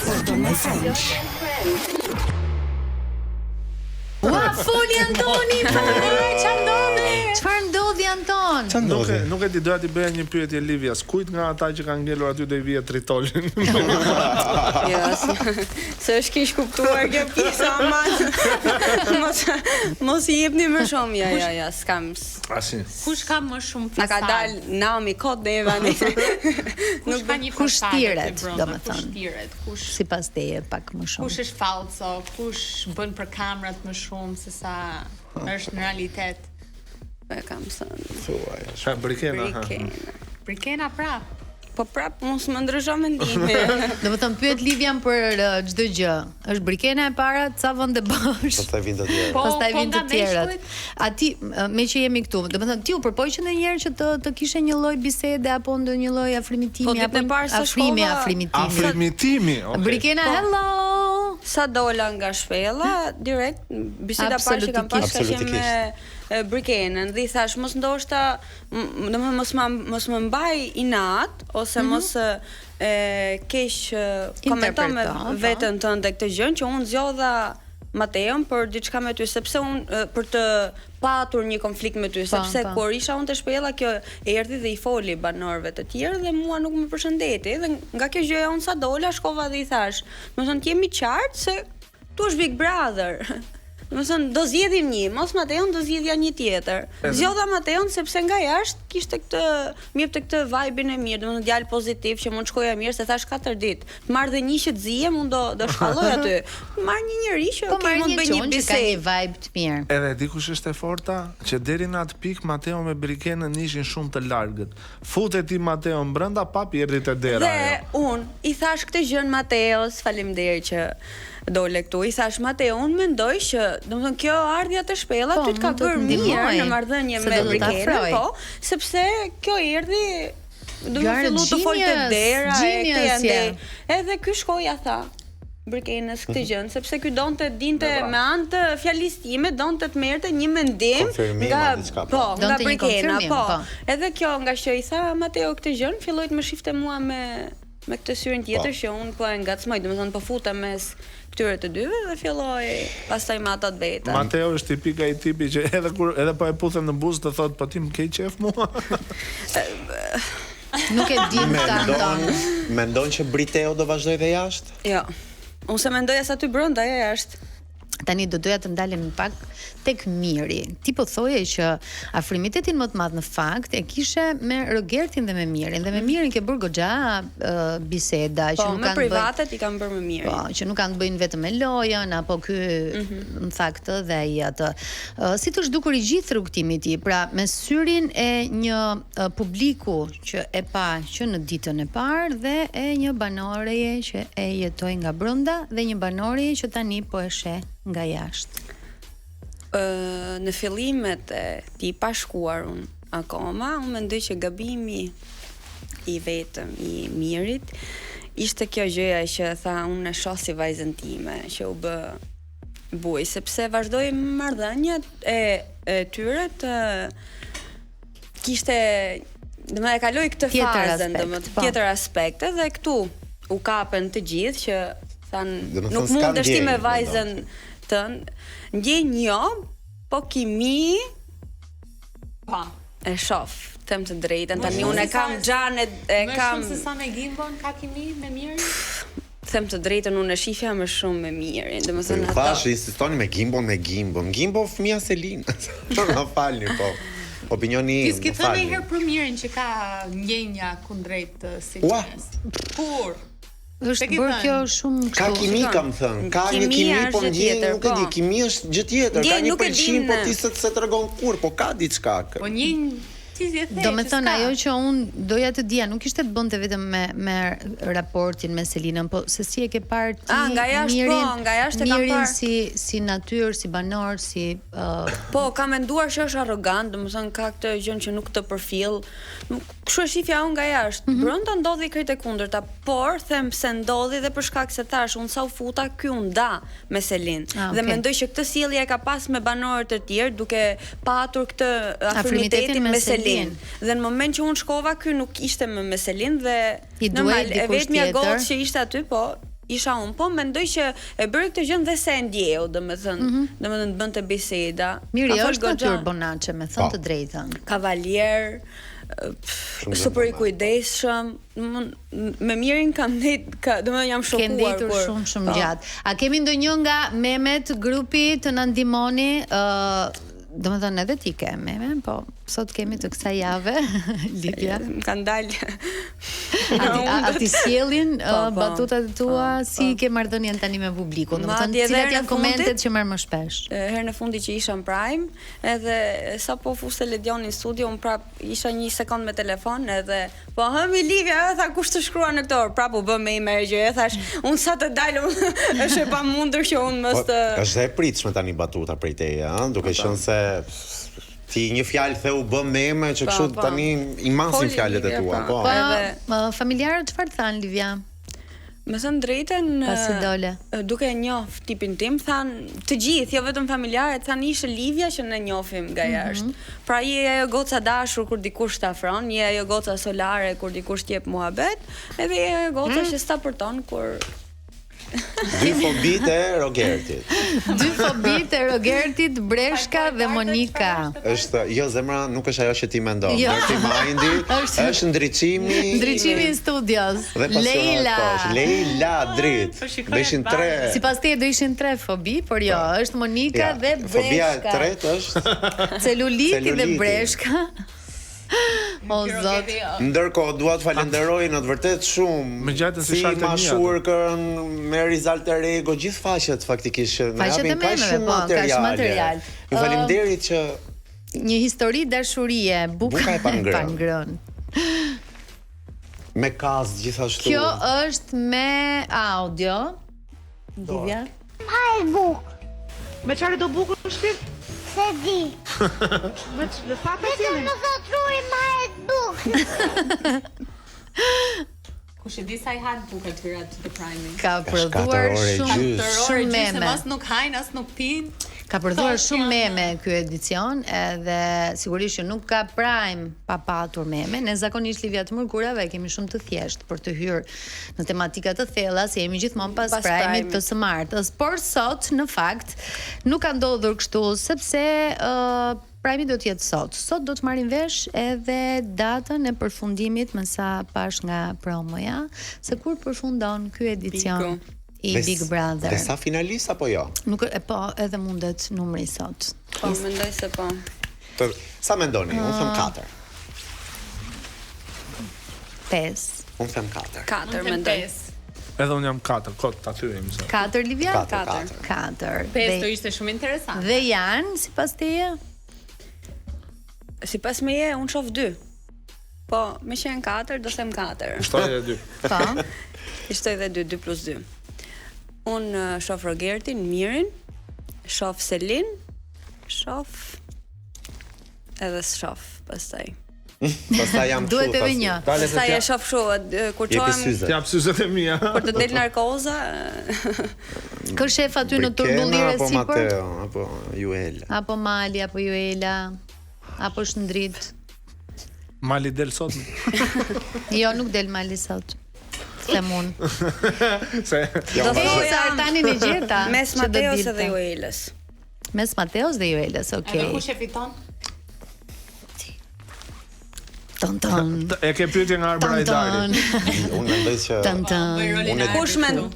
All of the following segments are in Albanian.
Gordon and Friends. Ua, foli Antoni, çfarë ndodhi Anton? Nuk e di, doja t'i bëja një pyetje Livias. Kujt nga ata që kanë ngelur aty do i vije tritolin? Jo, se është keq kuptuar kjo pjesa, mos i jepni më shumë, ja, s'kam. Asin. Kush ka më shumë Na ka dal nami kod deva. Kush ka një kush tiret, domethënë. Kush tiret, kush Sipas teje pak më shumë. kush është falso, kush bën për kamrat më shumë se sa është në realitet. E kam thënë. Brikena prap. Po prap mos më ndryshon mendimi. Domethënë pyet Livian për çdo gjë. Është Brikena e para, ca vende bash. Pastaj vin të tjerë. Pastaj vin të tjerat. Ati me që jemi këtu, domethënë ti u përpoqe ndonjëherë që të kishe një lloj bisede apo ndonjë lloj afrimitimi apo afrimitimi. Brikena, hello. Sa dola nga shpella, direkt biseda parë që kam pasur ishte me Brikenën dhe I thash mos ndoshta domethënë mos më mbaj inat ose mos keq komenton me veten tënde këtë gjë që unë zgjodha Mateon për diçka me ty sepse unë për të patur një konflikt me ty sepse kur isha unë te shpella kjo erdhi dhe I foli banorëve të tjerë dhe mua nuk më përshëndeti dhe nga kjo gjë unë sa dola shkova dhe I thash domethënë kemi qartë se tu është Big Brother. Domethënë do zgjedhim një, mos Mateon do zgjedhja një tjetër. Zgjodha Mateon sepse nga jashtë kishte këtë, më jepte këtë vibe-in e mirë, domethënë djalë pozitiv që mund shkoja mirë se thash 4 ditë. Të marr dhe një që të zihem, unë do shkalloj aty. Marr një njerëz që mund bëj një bisedë, ka një vibe të mirë. Edhe di kush është e forta, që deri në atë pikë Mateo me Brikenën ishin shumë të largët. Futet ti Mateo brenda pa erdhi te dera. Dhe unë I thash këtë gjën Mateos, faleminderit që dole këtu. I thash Mateo, unë mendoj që domethënë kjo ardhja të shpella ty të ka bërë mirë në marrëdhënie me Brikenën, po, sepse kjo erdhi do të fillu të folte dera edhe ky shkoja tha Brikenës këtë gjën, sepse ky donte dinte me anë të fjalisë time, donte të merrte një mendim nga nga Brikena, po. Edhe kjo nga që I tha Mateo këtë gjën, filloi të më shifte mua me këtë syrin tjetër që unë po e ngacmoj, domethënë po futem mes këtyre të dyve dhe filloi pastaj me ata të veta. Mateo është tipika I tipi që edhe po e puthem në buzë të thotë po ti më ke qef mua. Nuk e di Mendon që Briteo do vazhdoj dhe jashtë? Jo. Unë se mendoja sa ty brenda ja jashtë. Tani do doja të ndalem pak tek Miri. Ti po thoje që afrimitetin më të madh në fakt e kishe me Rogertin dhe me Mirin. Dhe me Mirin ke bërë goxha biseda që nuk kanë me privatet I kanë bërë me Mirin. Po, që nuk kanë të bëjnë vetëm me lojën apo ky më tha këtë dhe ai atë. Si të zhdukur I gjithë rrugtimi I tij, pra me syrin e një publiku që e pa që në ditën e parë dhe e një banoreje që e jetoi nga brenda dhe një banoreje që tani po e sheh nga jashtë. Në fillimet e ti pa shkuar unë akoma, unë mendoj që gabimi I vetëm I Mirit ishte kjo gjëja që tha unë e shoh si vajzën time që u bë buj, sepse vazhdoi marrëdhëniet e tyre të kishte domethënë e kaloi këtë fazën domethënë tjetër aspekte dhe këtu u kapen të gjithë që than nuk mundesh ti me vajzën tënd ndjen jo, po kimi Pa. E shoh, them të drejtën, tani unë e kam xhanet, e kam Më shumë se sa me Gimbon ka kimi me Mirin? Them të drejtën, unë e shifja më shumë me Mirin, domethënë ata. Thash insistoni me Gimbon. Gimbo fëmia Selin. Na falni po. Opinioni Ti s'ke thënë herë për Mirin që ka ndjenja kundrejt Selines. Kur? Është bërë kjo shumë kështu. Ka kimi kam thënë. Ka një kimi po ndjen, nuk e di, kimi është gjë tjetër. Ka një pëlqim po ti se tregon kur, po ka diçka. Po një Do me thënë ajo që unë doja të dija, nuk ishte të bënte vetëm me raportin me Selinën, po se si e ke parë ti Mirin si natyrë, si banor, si po ka menduar që është arrogant, domethënë ka këtë gjën që nuk të përfill. Kështu e shifja unë nga jashtë. Brenda ndodhi krejt e kundërta, por them se ndodhi dhe për shkak se tash unë sa u futa ky u nda me Selin. Dhe mendoj që këtë sjellje e ka pas me banorët e tjerë duke patur këtë afrimitetin me Selin. Dhe në moment që unë shkova ky nuk ishte me Selin dhe normal e vetmja gotë që ishte aty, po isha unë, po mendoj që e bëri këtë gjë dhe se e ndjeu, domethënë bënte biseda. Miri është natyrë bonaçe, me thënë të drejtën. Kavalier, super i kujdesshëm, me Mirin kam domethënë jam shokuar. Ke ndetur shumë gjatë. A kemi ndonjë nga memet grupi të na ndihmoni? Domethënë edhe ti ke meme, po sot kemi të kësaj jave, Livia. Kanë dalë. A ti sjellin batutat e tua, si ke marrëdhënien tani me publikun? Domethënë, cilat janë komentet që merr më shpesh? Herën e fundit që isha në Prime, edhe sapo fuste Ledioni në studio, unë prap isha një sekond me telefon, edhe po hëmi Livia, tha kush të shkrua në këtë orë, prap u bë me email gjë, thash, unë sa të dalë, është e pamundur që unë mos të. Është e pritshme tani batuta prej teje, duke qenë se ti një fjalë the u bë meme që kështu tani i masin fjalët e tua, po. Po familjarët çfarë than, Livia? Me thënë drejtën, duke e njoh tipin tim, than të gjithë, jo vetëm familjarët, than ishte Livia që ne njohim nga jashtë. Pra je ajo goca dashur kur dikush të afron, je ajo goca solare kur dikush t'jep muhabet, edhe je ajo goca që sta përton kur Dy fobitë e Rogertit. Dy fobitë e Rogertit, Breshka dhe Monika. Është, jo zemra, nuk është ajo që ti mendon. Dirty Mindy është ndriçimi i studios. Leila Drit. Do ishin 3. Sipas teje do ishin 3 fobi, por jo, është Monika dhe Breshka. Fobia e tretë është celuliti dhe Breshka. O zot. Ndërkohë dua të falenderoj në të vërtet shumë si mashurkën me Rizal Terego, gjithë faqet faktikisht që na japin kaq shumë material. Ju faleminderit që një histori dashurie buka e pangrën. Me kaz gjithashtu. Kjo është me audio. Livia. Haj buk. Me çfarë do bukën në shtëpi? Se di. Me sa cilin? Më thot ruri ma e buk. Kush e di sa I han bukë atyra të Prime. Ka prodhuar shumë meme. As nuk hajnë, as nuk pinë. Ka prodhuar shumë meme ky edicion, edhe sigurisht që nuk ka Prime pa patur meme. Ne zakonisht Livia të mërkurave kemi shumë të thjeshtë për të hyrë në tematika të thella, si jemi gjithmonë pas Prime-it të së martës. Por sot në fakt nuk ka ndodhur kështu, sepse Prime-i do të jetë sot. Sot do të marrim vesh edhe datën e përfundimit, me sa pash nga promoja, se kur përfundon ky edicion I Big Brother. Dhe sa finalist apo jo? Nuk po, edhe mundet numri sot. Po, mendoj se po. Sa mendoni? Unë them 4. 5. Unë them 4. 4 mendoj. Edhe unë jam 4, kot ta thyejmë se. 4 Livia? 4. 5 do ishte shumë interesant. Dhe janë sipas teje? Sipas meje unë shoh 2. Po, me që janë 4, do them 4. Shtoj edhe 2. Po. Shtoj edhe 2 plus 2. Unë shoh Rogertin, Mirin, shoh Selin, shoh edhe shoh pastaj. Pastaj jam Duhet edhe një. Pastaj e shoh kështu kur çohem. Ti jap syzet e mia. Për të del narkoza. Kë shef aty në turbullire sipër? Apo Mateo, apo Juela. Apo Mali, apo Juela, apo Shndrit. Mali del sot? Jo, nuk del Mali sot. Them unë. Se do thoja tani në gjeta. Mes Mateos dhe Juelës. Mes Mateos dhe Juelës, okay. Edhe kush e fiton? Ton. E ke pyetje nga Arbra Ajdari. Unë mendoj që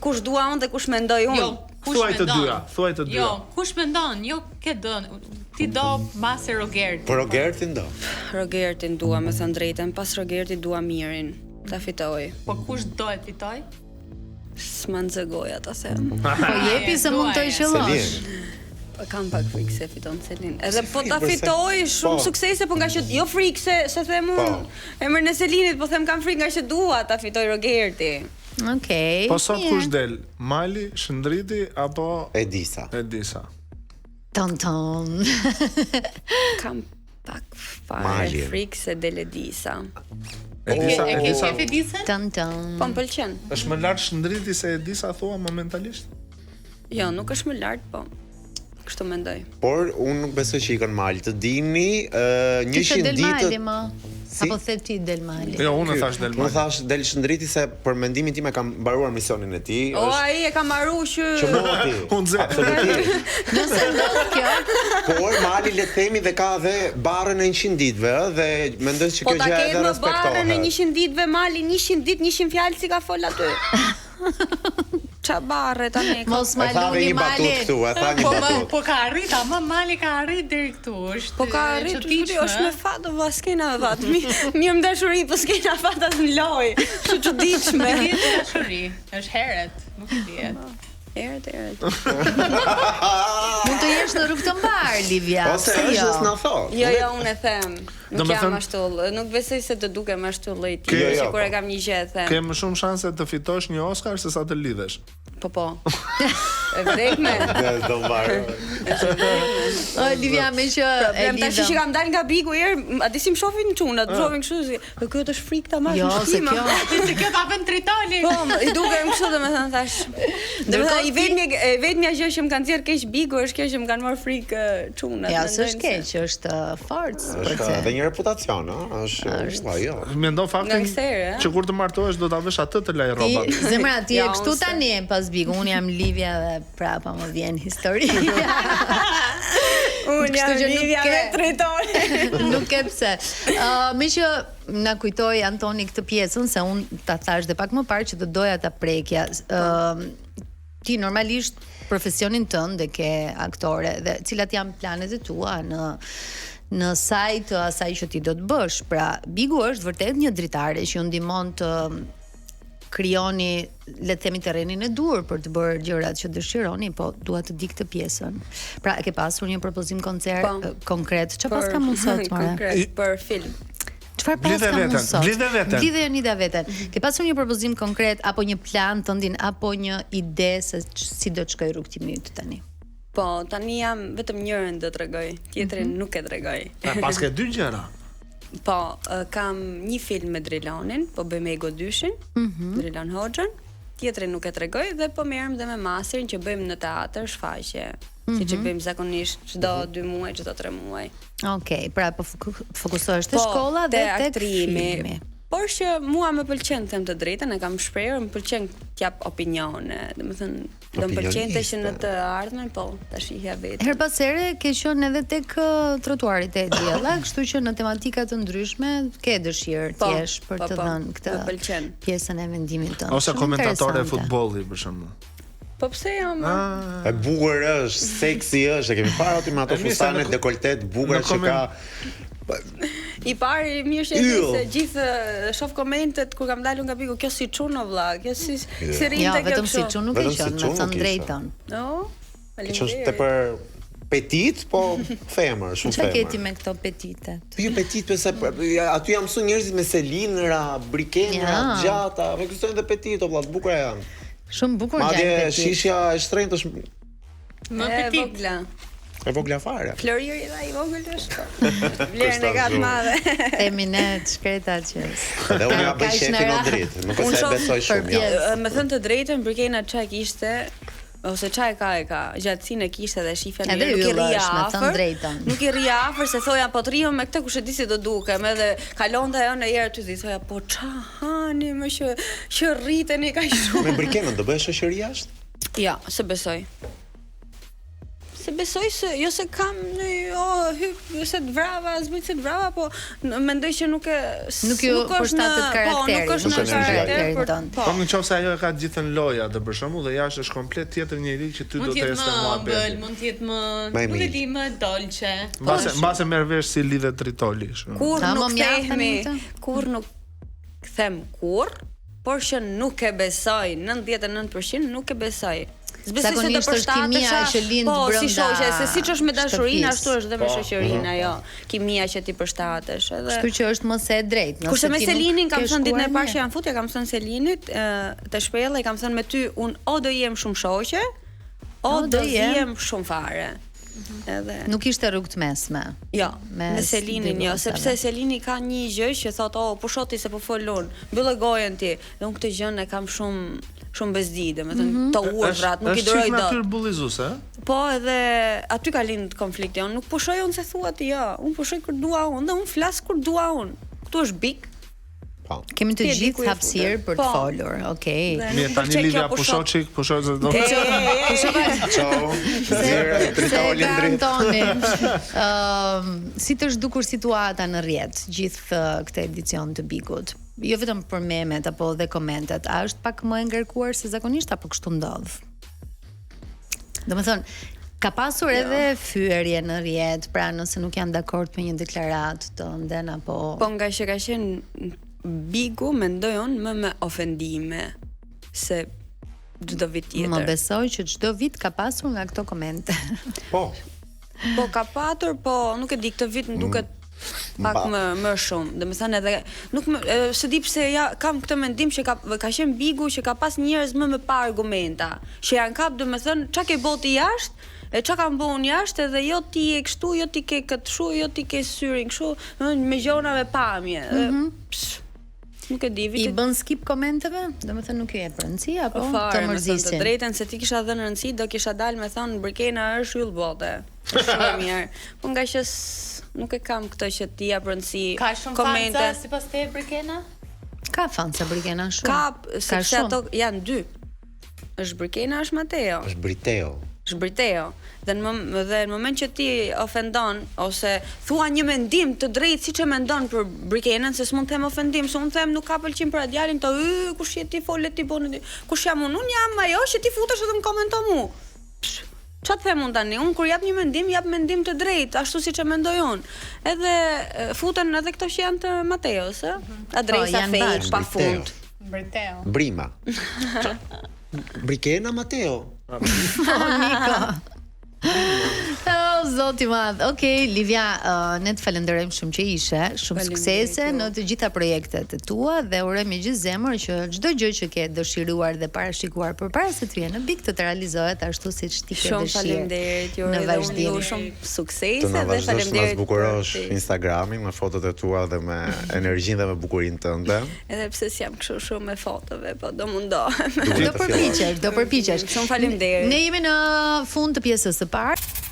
kush dua unë dhe kush mendoj unë. Jo, thuaj të dyja, thuaj të dyja. Jo, kush mendon? Jo, ke dën. Ti do mbase Rogertin. Po Rogertin do. Rogertin dua, me thënë drejtën, pas Rogertit dua Mirin. Ta fitoj. Po kush do e fitoj? S'ma nxegoja ta them. Po jepi se mund të shëllosh. Po kam pak frikë se fiton Selin. Edhe po ta fitoj shumë suksese, po nga që jo frikë se them unë. Emrin e Selinit, po them kam frikë nga që dua ta fitoj Rogerti. Okej. Po sot kush del? Mali, Shndriti apo Edisa? Ton. Kam pak fare frikë se del Edisa. Edisa. Ton. Po më pëlqen. Është më lart Shndriti se Edisa thua momentalisht? Jo, nuk është më lart, po kështu mendoj. Por unë nuk besoj që i kanë Mali. Të dini 100 ditë. Apo the ti del mali? Jo, unë thash del Unë mali. thash del Shëndriti se për mendimin tim e kam mbaruar misionin e tij. O ai e ka marrë që moti. Unë ze. Absolutisht. Nëse ndodh kjo, Por mali le të themi dhe ka dhe barrën e 100 ditëve dhe mendoj se po kjo ta gjë ketë edhe më barën e respektohet. 100 ditëve mali 100 ditë 100 fjalë si ka fol aty. Ça barre tani ka. mos E tha dhe maluni një batut mali. këtu, e tha një Po batut. po ka arrit, ama mali ka arrit deri këtu, është. Po ka arrit, çuditshme, është me fat, valla s'kena me fat. Mirë më dashuri, po s'kena fat as në loj. Kështu çuditshme. Me dihet dashuri, është heret, nuk e dihet. Eret. Mund të jesh në rrugë të mbar, Livia. Ose pse është jo? s'na thot. Jo, unë e them. Nuk Domethënë- jam ashtu, nuk besoj se të dukem ashtu lloj Ke- tipi, jo, sikur e po. kam një gjë e them. Ke më shumë shanse të fitosh një Oscar se sa të lidhesh. Po. E vdekme. Do mbaroj. Livia, me që e Problem tash që lidhëm. kam dalë nga bigu herë, a di si më shohin çunat, më shohin kështu si, "Po kjo është frikë ta marrë." Jo, se kjo. Se kjo ta vën tritoli. Po, i dukem kështu domethënë thash. Domethënë vetmja gjë që më kanë nxjerr keq bigu është kjo që më kanë marrë frikë çunat. Ja, mendojnë s'është keq, është forcë për Është të. edhe një reputacion, ëh, është po jo. Mendon faktin Gangster, që kur të martohesh do ta vesh atë të laj rrobat. Ti, zemra, ti Ja, e kështu unë se- tani pas bigu, unë jam Livia dhe prapa më vjen historia. Unë Kështu që nuk Livia ke- me tritoli. Nuk ke pse. Me që na kujtoi Antoni këtë pjesën se unë ta thash dhe pak më parë që të doja ta prekja. Ti normalisht profesionin tënd dhe ke aktore dhe cilat janë planet e tua në sajt të asaj që ti do të bësh. Pra, bigu është vërtet një dritare që ju ndihmon të krijoni, le të themi, terrenin e dur për të bërë gjërat që dëshironi, po dua të di këtë pjesën. Pra, e ke pasur një propozim koncert konkret? Çfarë pas ka mund sot, more? Konkret për film. Çfarë pas Blidhe ka mund veten, sot? blidhe veten. Blidhe Jonida veten. Ke pasur një propozim konkret apo një plan tëndin apo një ide se si do të shkoj rrugtimi yt tani? Po, tani jam vetëm njërin do t'rregoj, tjetrin nuk e t'rregoj. Pas ke dy gjëra. Po, kam një film me Drilonin, po bëjmë Ego 2-shin, Drilon Hoxhën. Tjetrin nuk e t'rregoj dhe po merrem dhe me masterin që bëjmë në teatr shfaqje, siç e bëjmë zakonisht çdo 2 muaj, çdo 3 muaj. Okej, pra po fokusohesh te shkolla dhe tek filmi. Por që mua më pëlqen të them të drejtën, e kam shprehur, më pëlqen t'jap opinione, domethënë do më pëlqente që në të ardhmen, po, tash i ja vetë. Her pas here ke qenë edhe tek trotuarit e diella, kështu që në tematika të ndryshme ke dëshirë Po, të jesh për po, të po, dhënë këtë më pëlqen. pjesën e vendimit tënd. Ose Shumë komentatore e interesante. futbolli për shembull. Po pse jam? E bukur është, seksi është, e kemi parë aty me ato E mirë se fustanet në- dekoltet bukura në që ka. I pari mirë që Yll. se gjithë shoh komentet kur kam dalur nga biku, kjo si çun o vlla, kjo si rinte Jo, kjo vetëm si kështu. çun nuk e Vetëm si qenë, çun me thënë nuk ishe. drejtën. No, Që është tepër petit, po femër, shumë Çfarë ke ti femër. me këto petitet? Jo petit, pse aty jam mësuar njerëzit me selinëra, brikenëra, Ja. gjata, me këto janë të petit, o vlla, të bukura janë. Shumë bukur Madje gjë petit. shishja e shtrenjtë është Më e petit. vogla. e vogla fare. Floriri dha i vogël është. Vlerën e ka të madhe. Themi ne të shkreta që. Dhe unë ja bëj Kaq shefin në o ra- dritë, nuk Unë është se shoh besoj shumë. për Ja. pjesë. Me thënë të drejtën, Brikena çaj kishte ose çaj ka, gjatësinë e kishte dhe shifja Edhe nuk i ylla rria është, me thënë afër. drejtën. Nuk i rria afër se thoja po të rrihem me këtë kush e di si do dukem, edhe kalonte ajo në herë ty thoja po ça hani më që rriteni kaq shumë. Me brikenën do bëhesh shoqëri jashtë? Ja, se besoj. Se besoj se jo se kam hyp se të vrava, zbrit se të vrava, po mendoj që nuk e Nuk ju përshtatet karakteri, nuk është nuk në është në karakter karakterin për tënd. po. Po nëse ajo e ka të gjithën loja të për shembull dhe jashtë është komplet tjetër njëri që ty do Mund të të jetë este më ëmbël, muhabeti. mund të jetë më, Më e nuk e mirë. di, më dolçe. Mbase merr vesh si lidhet tritoli. shumë. Kur Ta, nuk më mjaftën themi, këtë? kur nuk them kur, por që nuk e besoj, 99% nuk e besoj. S'besoj se të Zakonisht është kimia përshtatesha, që lind po, si brenda shoqe, se siç është me dashurinë, shtëpisë. ashtu është dhe me shoqërinë ajo. Kimia që ti përshtatesh, edhe Kështu që është më se e drejtë. Nëse Kurse me ti nuk Selinin kam ke thënë ditën e shkuar parë mirë. që jam futja, kam thënë Selinit të shpella, i kam thënë me ty un o do jem shumë shoqe, o O, do do jem. jem shumë fare. Edhe Nuk ishte rrugë të mesme. jo, Mes me Selinin dy jo, vëllezërve. sepse Selini ka një gjë që thot, "Oh, po shoti se po folun, mbyllë gojen ti." Dhe unë këtë gjën e kam shumë bezdi, domethënë të urdhrat, nuk i duroj Është dot. natyrë bullizuese, ë? Po edhe aty ka lind konflikti. Unë nuk pushoj unë se thua ti, jo. Unë pushoj kur dua unë, dhe unë flas kur dua unë. këtu është big. Kemi të gjithë hapësirë për të folur. Okej. Mirë, tani Livia pushoçik, pushoçë do. Ciao. Se Antoni. Si të zhdukur situata në rrjet gjithë këtë edicion të Bigut? Jo vetëm për memet apo dhe komentet, a është pak më e ngarkuar se zakonisht apo kështu ndodh? Domethënë, ka pasur edhe fyerje në rrjet, pra nëse nuk janë dakord me një deklaratë të nden apo Po nga që ka qenë Bigu mendoj unë më me ofendime se çdo vit tjetër. Më besoj që çdo vit ka pasur nga këto komente. Po ka patur, po nuk e di, këtë vit më duket pak më shumë. Domethënë edhe nuk se di pse kam këtë mendim që ka qenë Bigu që ka pas njerëz më pa argumenta, që janë kap domethënë çka ke boti jashtë, e çka kam bëu jashtë, edhe jo ti e kështu, jo ti ke këtë kështu, jo ti ke syrin kështu, me gjona me pamje. Nuk e di I bën skip komenteve? Domethënë nuk i jep rëndësi apo të mërzisin? Të drejtën se ti kisha dhënë rëndësi, do kisha dalë me thonë Brikena është yll bote. Shumë mirë. Po nga që nuk e kam këtë që ti jap rëndësi komente. Ka shumë fansa sipas te Brikena? Ka fansa Brikena shumë. Ka sepse ato janë dy. Është Brikena, është Mateo. Është Briteo. Dhe në moment që ti ofendon ose thua një mendim të drejtë siç e mendon për Brikenën, se s'mund të them ofendim, se unë them nuk ka pëlqim për djalin të kush je ti fole ti bën kush jam unë jam ajo që ti futesh edhe më komenton mu. Ç'a të them unë tani? Unë kur jap një mendim, jap mendim të drejtë, ashtu siç e mendoj unë. Edhe futen edhe këto që janë të Mateos, ë? Adresa fake pafund. Briteo. Brima. Brikena Mateo. Zoti madh. Okej, Livia, ne të falenderojmë shumë që ishe, shumë suksese në të gjitha projektet e tua dhe urojmë me gjithë zemër që çdo gjë që ke dëshiruar dhe parashikuar përpara se të vjen në Big të realizohet ashtu siç ti ke dëshirë. Shumë faleminderit ju në dhe unë shumë suksese dhe faleminderit. Të na zbukurosh Instagramin me fotot e tua dhe me energjinë dhe me bukurinë tënde. Edhe pse s'jam kështu shumë me fotove, po do mundohem. Do përpiqesh. Shumë faleminderit. Ne jemi në fund të pjesës së parë.